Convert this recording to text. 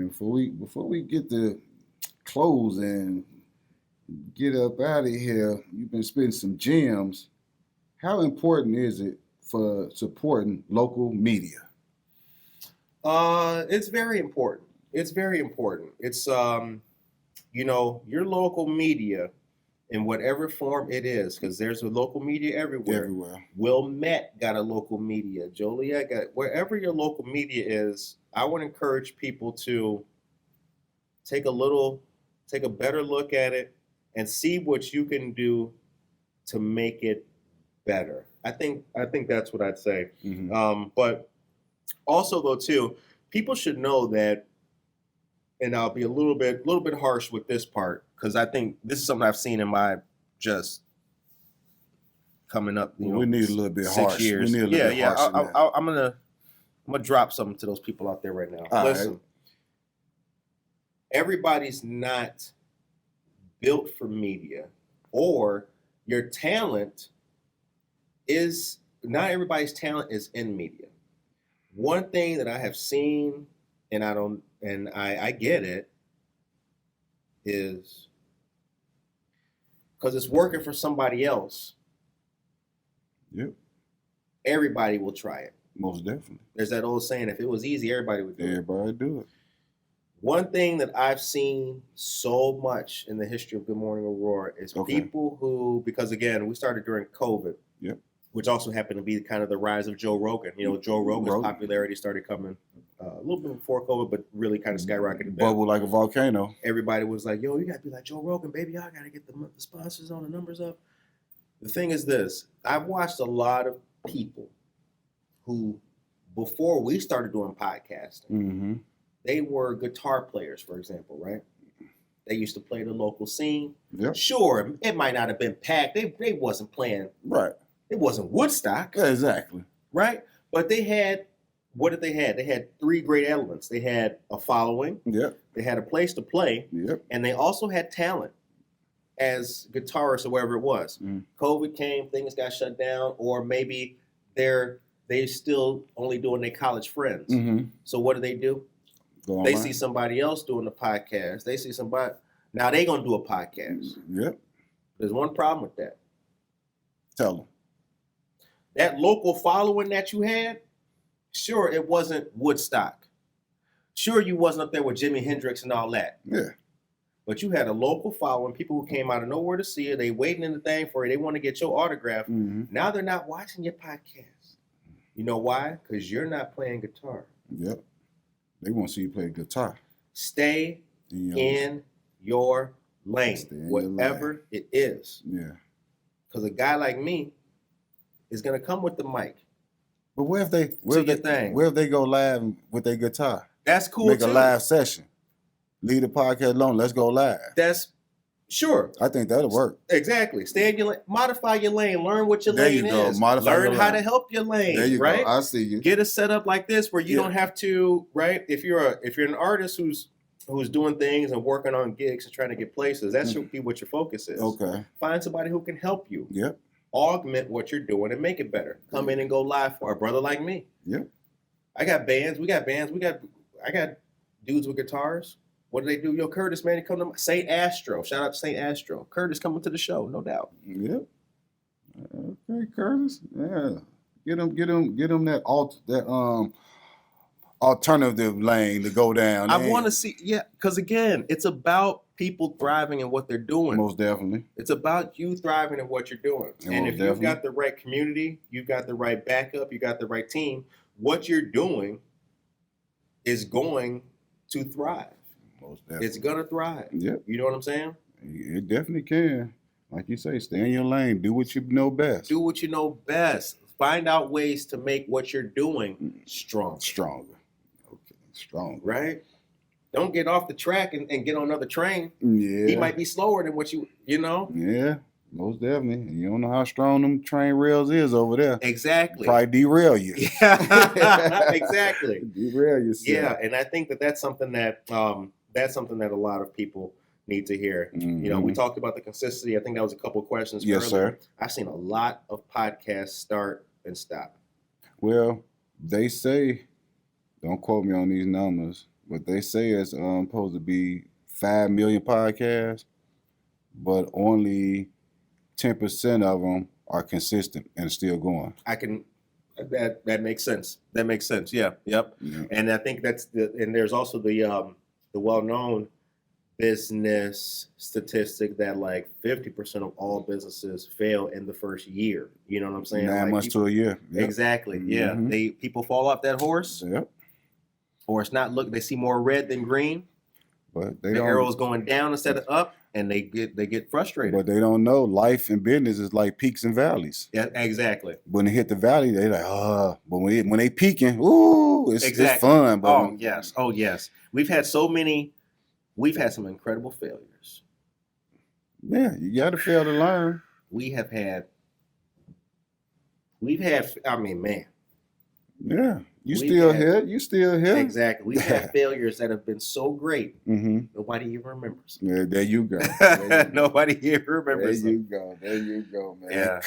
man, before we get to close and get up out of here, you've been spitting some gems. How important is it for supporting local media? It's very important. It's very important. It's your local media in whatever form it is, because there's a local media everywhere. Wilmette got a local media. Joliet got wherever your local media is. I would encourage people to take a better look at it and see what you can do to make it better. I think that's what I'd say. Mm-hmm. But also though too, people should know that, and I'll be a little bit harsh with this part, because I think this is something I've seen in my just coming up. We need a little bit 6 harsh. years. We need a little bit harsh. I'm gonna drop something to those people out there right now. All Listen, right. Everybody's not built for media, or your talent is not everybody's talent is in media. One thing that I have seen, and I get it, is because it's working for somebody else. Yep. Everybody will try it. Most definitely. There's that old saying, if it was easy, everybody would do it. Everybody do it. One thing that I've seen so much in the history of Good Morning Aurora is people who, because again, we started during COVID, yep, which also happened to be kind of the rise of Joe Rogan. Joe Rogan's popularity started coming a little bit before COVID, but really kind of skyrocketed. Bubble like a volcano. Everybody was like, yo, you got to be like Joe Rogan, baby. I got to get the sponsors on, the numbers up. The thing is this, I've watched a lot of people who, before we started doing podcasting, mm-hmm, they were guitar players, for example, right? They used to play the local scene. Yep. Sure, it might not have been packed. They wasn't playing. Right. It wasn't Woodstock. Yeah, exactly. Right? But they had, what did they have? They had three great elements. They had a following. Yep. They had a place to play. Yep. And they also had talent as guitarists or whatever it was. Mm. COVID came, things got shut down, or maybe they still only doing their college friends. Mm-hmm. So what do? They see somebody else doing the podcast. They see somebody. Now they going to do a podcast. Yep. There's one problem with that. Tell them. That local following that you had, sure, it wasn't Woodstock. Sure, you wasn't up there with Jimi Hendrix and all that. Yeah. But you had a local following, people who came out of nowhere to see you. They waiting in the thing for you. They want to get your autograph. Mm-hmm. Now they're not watching your podcast. You know why? Because you're not playing guitar. Yep. They want to see you play guitar. Stay in your lane, whatever it is. Yeah. Because a guy like me is going to come with the mic. But where if they go live with their guitar? That's cool. Make a live session. Leave the podcast alone. Let's go live. That's sure. I think that'll work. Exactly. Stay in your lane. Modify your lane. Learn what your lane is. Learn how to help your lane. There you go. I see you. Get a setup like this where you don't have to. Right. If you're an artist who's doing things and working on gigs and trying to get places, that should be what your focus is. Okay. Find somebody who can help you. Yep. Augment what you're doing and make it better. Come in and go live for a brother like me. Yep. I got bands. We got bands. I got dudes with guitars. What do they do? Yo, Curtis, man, he come to St. Astro. Shout out to St. Astro. Curtis coming to the show, no doubt. Yep. Okay, Curtis. Yeah. Get him that alternative lane to go down. I want to see, because again, it's about people thriving in what they're doing. Most definitely. It's about you thriving in what you're doing. And if you've got the right community, you've got the right backup, you got the right team, what you're doing is going to thrive. Most definitely. It's going to thrive. Yep. You know what I'm saying? It definitely can. Like you say, stay in your lane. Do what you know best. Do what you know best. Find out ways to make what you're doing stronger. Okay, stronger. Right? Don't get off the track and get on another train. Yeah. He might be slower than what you know? Yeah, most definitely. You don't know how strong them train rails is over there. Exactly. Probably derail you. Yeah. Exactly. Derail yourself. Yeah, and I think that's something that a lot of people need to hear. Mm-hmm. We talked about the consistency. I think that was a couple of questions. Yes, sir. I've seen a lot of podcasts start and stop. Well, they say, don't quote me on these numbers, What they say is supposed to be 5 million podcasts, but only 10% of them are consistent and still going. That makes sense. That makes sense. Yeah. Yep. Yeah. And I think and there's also the well-known business statistic that like 50% of all businesses fail in the first year. You know what I'm saying? 9 months to a year. Yep. Exactly. Mm-hmm. Yeah. People fall off that horse. Yep. Or it's not they see more red than green. But the arrow's going down instead of up, and they get frustrated. But they don't know life and business is like peaks and valleys. Yeah, exactly. When they hit the valley, they like, but when they peaking, ooh, it's fun. But yes. We've had some incredible failures. Yeah, you got to fail to learn. We've had. I mean, man. Yeah. You still here. Exactly. We've had failures that have been so great, nobody even remembers. Yeah, there you go. Nobody even remembers. There you go, man. Yeah.